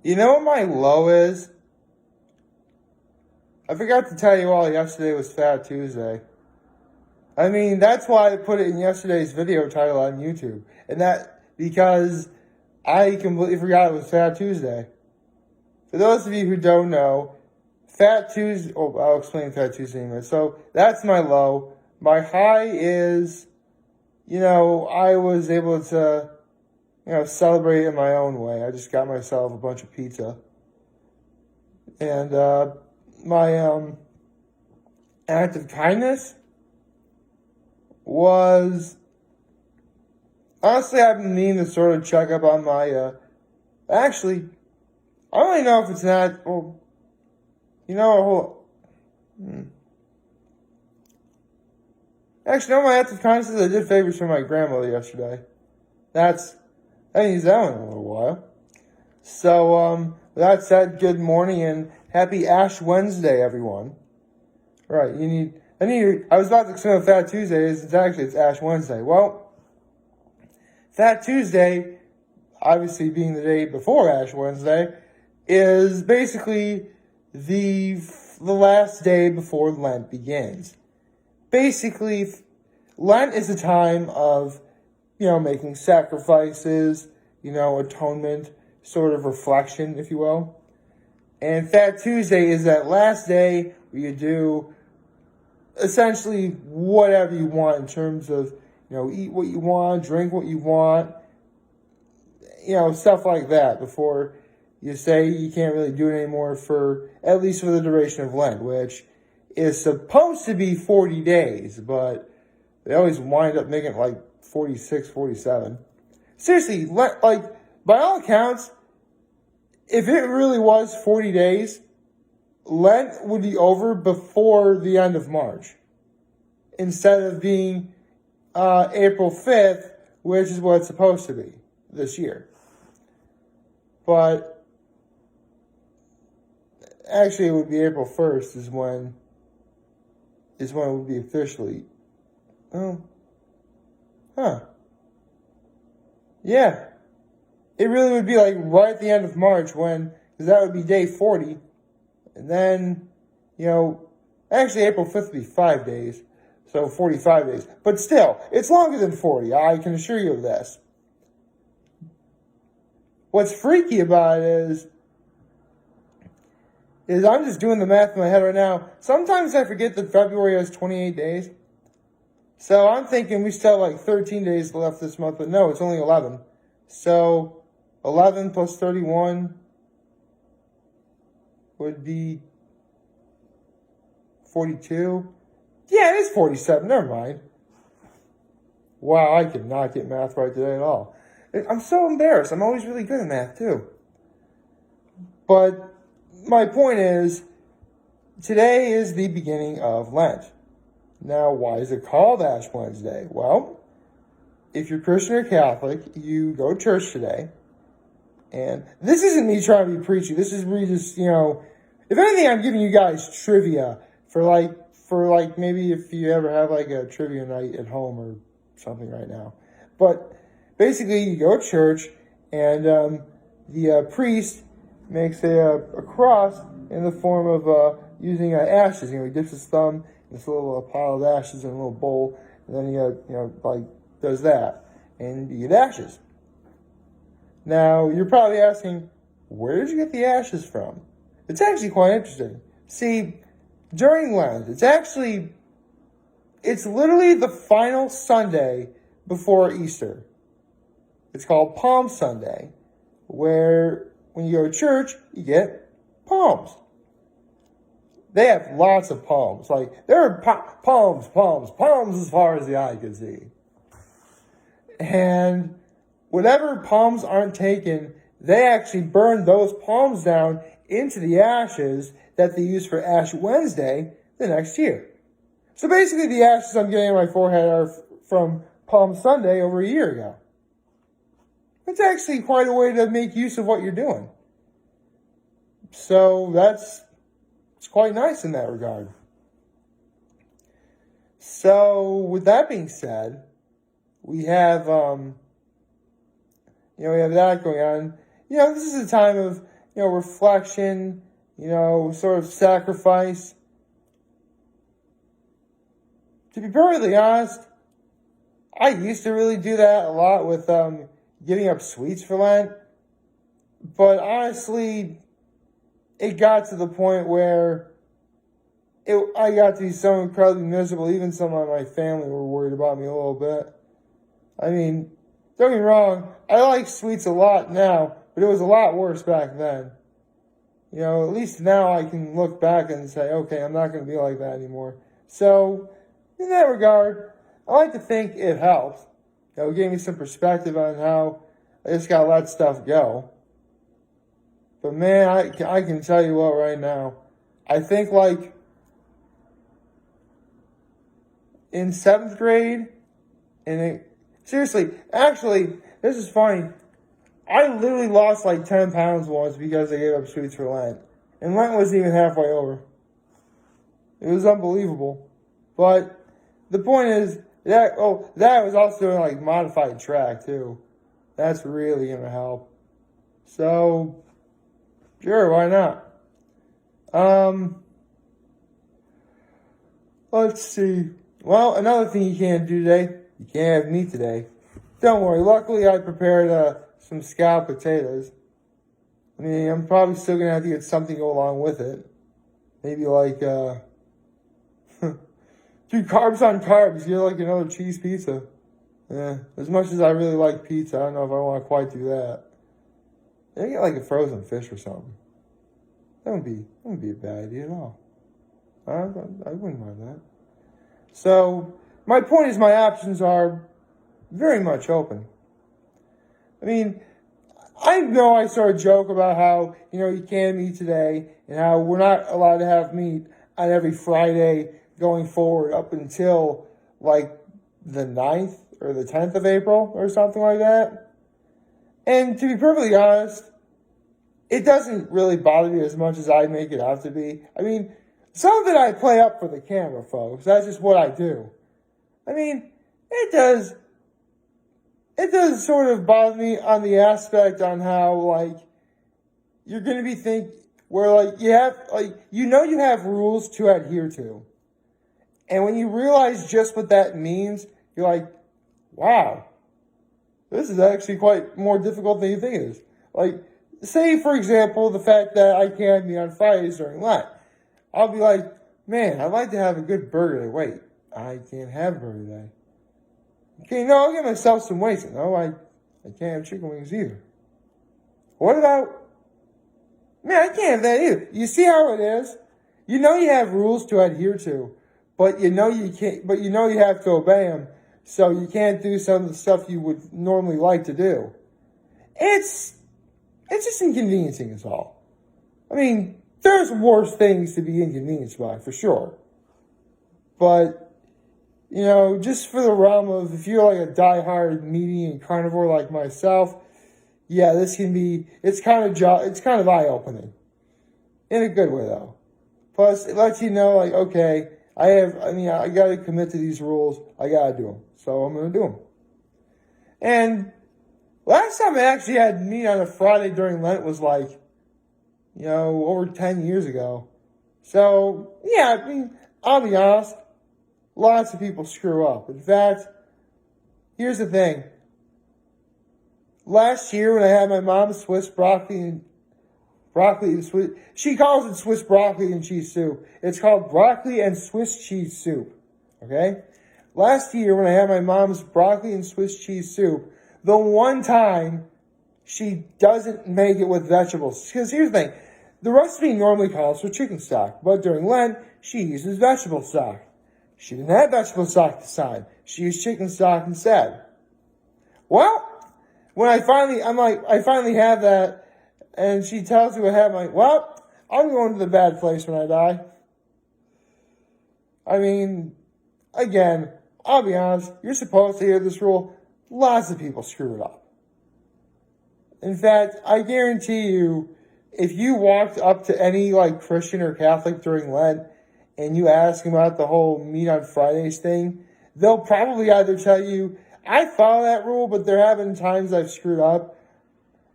You know what my low is? I forgot to tell you all yesterday was Fat Tuesday. I mean, that's why I put it in yesterday's video title on YouTube. And that because I completely forgot it was Fat Tuesday. For those of you who don't know, Fat Tuesday, I'll explain Fat Tuesday in a minute. So that's my low. My high is, I was able to, celebrate in my own way. I just got myself a bunch of pizza. And my act of kindness was, honestly, I've been meaning to sort of check up on my, actually, I don't really know if it's not, Actually, no, my act of kindness is I did favors for my grandmother yesterday. I haven't used that one in a little while. So, with that said, good morning and happy Ash Wednesday, everyone. Right, I was about to explain what Fat Tuesday is. It's Ash Wednesday. Well, Fat Tuesday, obviously being the day before Ash Wednesday, is basically the last day before Lent begins. Basically, Lent is a time of, making sacrifices, atonement, sort of reflection, if you will. And Fat Tuesday is that last day where you do essentially whatever you want in terms of, eat what you want, drink what you want, stuff like that before you say you can't really do it anymore at least for the duration of Lent, which is supposed to be 40 days, but they always wind up making it like 46, 47. Seriously, by all accounts, if it really was 40 days, Lent would be over before the end of March, instead of being April 5th, which is what it's supposed to be this year. But actually, it would be April 1st is when it would be officially. Yeah. It really would be like right at the end of March because that would be day 40. And then, actually April 5th would be 5 days. So 45 days. But still, it's longer than 40. I can assure you of this. What's freaky about it is I'm just doing the math in my head right now. Sometimes I forget that February has 28 days. So I'm thinking we still have like 13 days left this month, but no, it's only 11. So 11 plus 31 would be 42. Yeah, it is 47. Never mind. Wow, I could not get math right today at all. I'm so embarrassed. I'm always really good at math, too. But my point is, today is the beginning of Lent. Now, why is it called Ash Wednesday? Well, if you're Christian or Catholic, you go to church today. And this isn't me trying to be preachy. This is me just, if anything, I'm giving you guys trivia for maybe if you ever have like a trivia night at home or something right now. But basically, you go to church and the priest makes a cross in the form of using ashes. He dips his thumb in this little pile of ashes in a little bowl, and then he does that, and you get ashes. Now, you're probably asking, where did you get the ashes from? It's actually quite interesting. See, during Lent, it's literally the final Sunday before Easter. It's called Palm Sunday, where when you go to church, you get palms. They have lots of palms. There are palms as far as the eye can see. And whatever palms aren't taken, they actually burn those palms down into the ashes that they use for Ash Wednesday the next year. So basically, the ashes I'm getting on my forehead are from Palm Sunday over a year ago. It's actually quite a way to make use of what you're doing. So it's quite nice in that regard. So with that being said, we have we have that going on. This is a time of reflection, sort of sacrifice. To be perfectly honest, I used to really do that a lot with giving up sweets for Lent. But honestly, it got to the point where I got to be so incredibly miserable. Even some of my family were worried about me a little bit. I mean, don't get me wrong, I like sweets a lot now, but it was a lot worse back then. At least now I can look back and say, okay, I'm not going to be like that anymore. So, in that regard, I like to think it helped. It gave me some perspective on how I just got to let stuff go. But man, I can tell you what right now. I think like in 7th grade, seriously, actually, this is funny. I literally lost like 10 pounds once because I gave up sweets for Lent. And Lent wasn't even halfway over. It was unbelievable. But the point is, that was also doing like modified track too. That's really going to help. So, sure, why not? Let's see. Well, another thing you can't do today, you can't have meat today. Don't worry, luckily I prepared some scalloped potatoes. I mean, I'm probably still going to have to get something to go along with it. Maybe like, dude, carbs on carbs, get like another cheese pizza. Yeah, as much as I really like pizza, I don't know if I want to quite do that. Maybe get like a frozen fish or something. That wouldn't be a bad idea at all. I wouldn't mind that. So, my point is my options are very much open. I mean, I know I sort of joke about how, you can't eat today and how we're not allowed to have meat on every Friday going forward up until like the 9th or the 10th of April or something like that. And to be perfectly honest, it doesn't really bother me as much as I make it out to be. I mean, some of it I play up for the camera, folks. That's just what I do. I mean, it does sort of bother me on the aspect on how, like, you're going to be where, like, you have rules to adhere to. And when you realize just what that means, you're like, wow, this is actually quite more difficult than you think it is. Like, say, for example, the fact that I can't be on Fridays during Lent. I'll be like, man, I'd like to have a good burger today. Wait, I can't have a burger today. Okay, no, I'll get myself some weights. No, I can't have chicken wings either. What about, man, I can't have that either. You see how it is? You have rules to adhere to, but you have to obey them, so you can't do some of the stuff you would normally like to do. It's just inconveniencing is all. I mean, there's worse things to be inconvenienced by, for sure. But, just for the realm of, if you're like a diehard meat and carnivore like myself, yeah, it's kind of eye-opening. In a good way, though. Plus, it lets you know, like, okay, I got to commit to these rules. I got to do them. So I'm going to do them. And last time I actually had meat on a Friday during Lent was like, over 10 years ago. So, yeah, I mean, I'll be honest, lots of people screw up. In fact, here's the thing. Last year when I had my mom's Swiss broccoli and Swiss, she calls it Swiss broccoli and cheese soup. It's called broccoli and Swiss cheese soup, okay? Last year when I had my mom's broccoli and Swiss cheese soup, the one time she doesn't make it with vegetables. Because here's the thing. The recipe normally calls for chicken stock, but during Lent, she uses vegetable stock. She didn't have vegetable stock this time. She used chicken stock instead. Well, when I finally have that, and she tells me what happened, I'm like, well, I'm going to the bad place when I die. I mean, again, I'll be honest, you're supposed to hear this rule. Lots of people screw it up. In fact, I guarantee you, if you walked up to any Christian or Catholic during Lent and you ask them about the whole meat on Fridays thing, they'll probably either tell you, I follow that rule, but there have been times I've screwed up.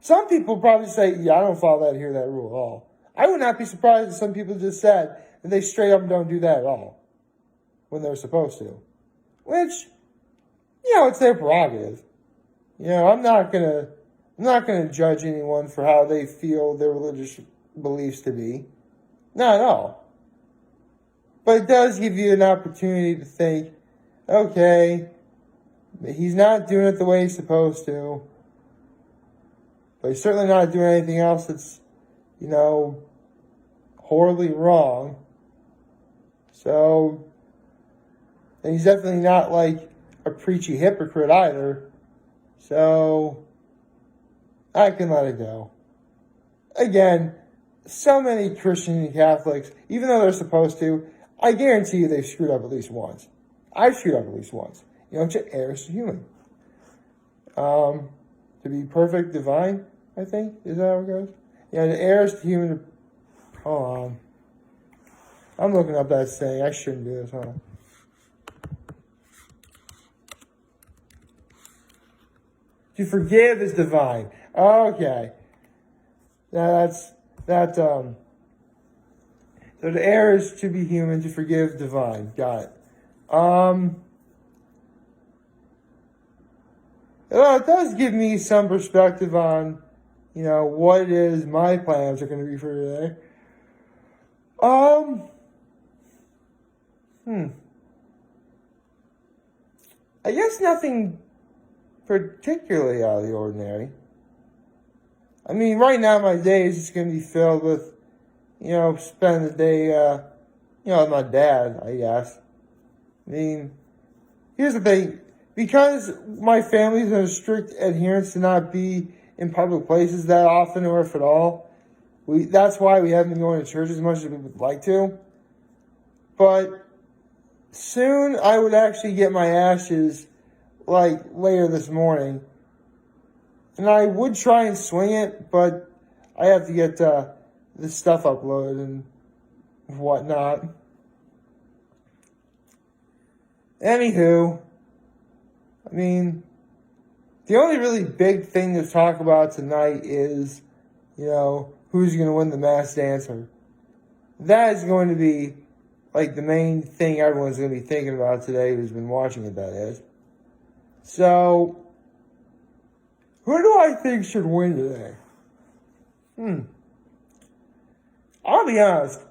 Some people probably say, yeah, I don't follow that rule at all. I would not be surprised if some people just said that they straight up don't do that at all when they're supposed to. Which, it's their prerogative. I'm not gonna judge anyone for how they feel their religious beliefs to be. Not at all. But it does give you an opportunity to think, okay, he's not doing it the way he's supposed to. But he's certainly not doing anything else that's, horribly wrong. So, and he's definitely not like a preachy hypocrite either. So, I can let it go. Again, so many Christians and Catholics, even though they're supposed to, I guarantee you they've screwed up at least once. I've screwed up at least once. To err is human. To be perfect, divine, I think. Is that how it goes? To err is human. Hold on. I'm looking up that saying. I shouldn't do this, huh? To forgive is divine. Okay. So to err is to be human, to forgive divine. Got it. It does give me some perspective on, what it is my plans are going to be for today. I guess nothing particularly out of the ordinary. I mean, right now my day is just going to be filled with, spend the day, with my dad, I guess. I mean, here's the thing. Because my family's in a strict adherence to not be in public places that often or if at all, that's why we haven't been going to church as much as we would like to. But soon I would actually get my ashes, later this morning. And I would try and swing it, but I have to get this stuff uploaded and whatnot. Anywho, I mean, the only really big thing to talk about tonight is, who's going to win the Masked Dancer. That is going to be, the main thing everyone's going to be thinking about today who's been watching it, that is. So, who do I think should win today? I'll be honest.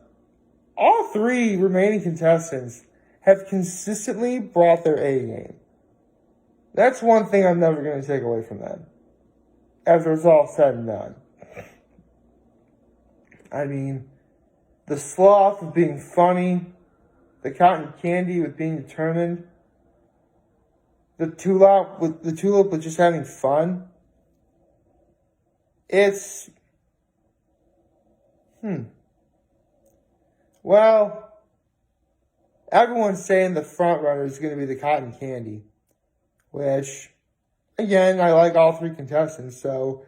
All three remaining contestants have consistently brought their A game. That's one thing I'm never going to take away from them. After it's all said and done. I mean, the sloth with being funny, the cotton candy with being determined, the tulip with just having fun. It's, well, everyone's saying the front runner is going to be the cotton candy, which, again, I like all three contestants, so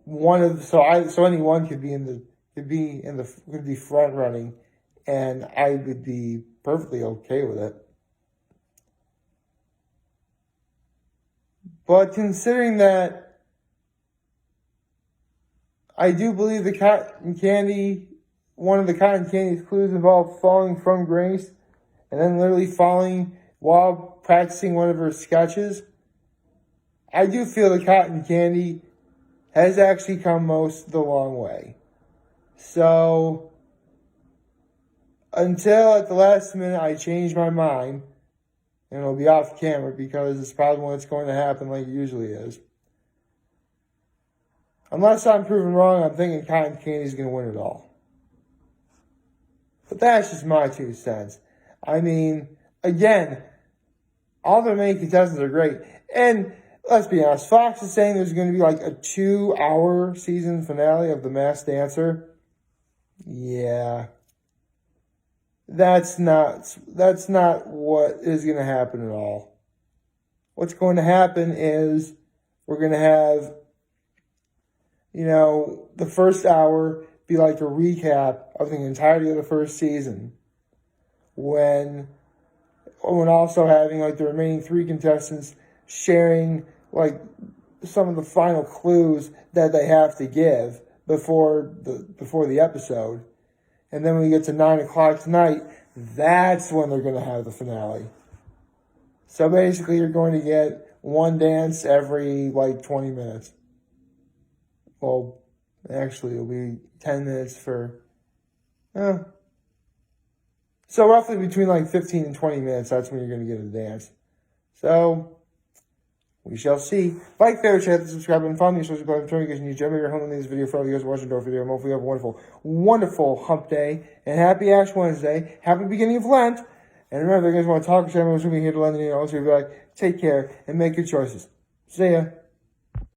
anyone could be front running, and I would be perfectly okay with it. But considering that I do believe one of the cotton candy's clues involved falling from grace and then literally falling while practicing one of her sketches, I do feel the cotton candy has actually come the long way. So, until at the last minute I change my mind, and it'll be off camera because it's probably when it's going to happen like it usually is. Unless I'm proven wrong, I'm thinking cotton candy's going to win it all. But that's just my 2 cents. I mean, again, all the main contestants are great. And let's be honest, Fox is saying there's going to be a 2-hour season finale of The Masked Dancer. Yeah. That's not what is going to happen at all. What's going to happen is we're going to have, the first hour be like a recap of the entirety of the first season. When also having the remaining 3 contestants sharing some of the final clues that they have to give before the episode. And then when we get to 9 o'clock tonight, that's when they're going to have the finale. So basically, you're going to get one dance every, 20 minutes. Well, actually, it'll be 10 minutes for... So roughly between 15 and 20 minutes, that's when you're going to get a dance. So, we shall see. Like, favorite, share, subscribe, and follow me on social media. I'm you guys enjoy your home in this video for all you guys watching the video. Hopefully you have a wonderful, wonderful hump day. And happy Ash Wednesday. Happy beginning of Lent. And remember, if you guys want to talk to me, I'm going to be here to London. Also, be like, take care and make good choices. See ya.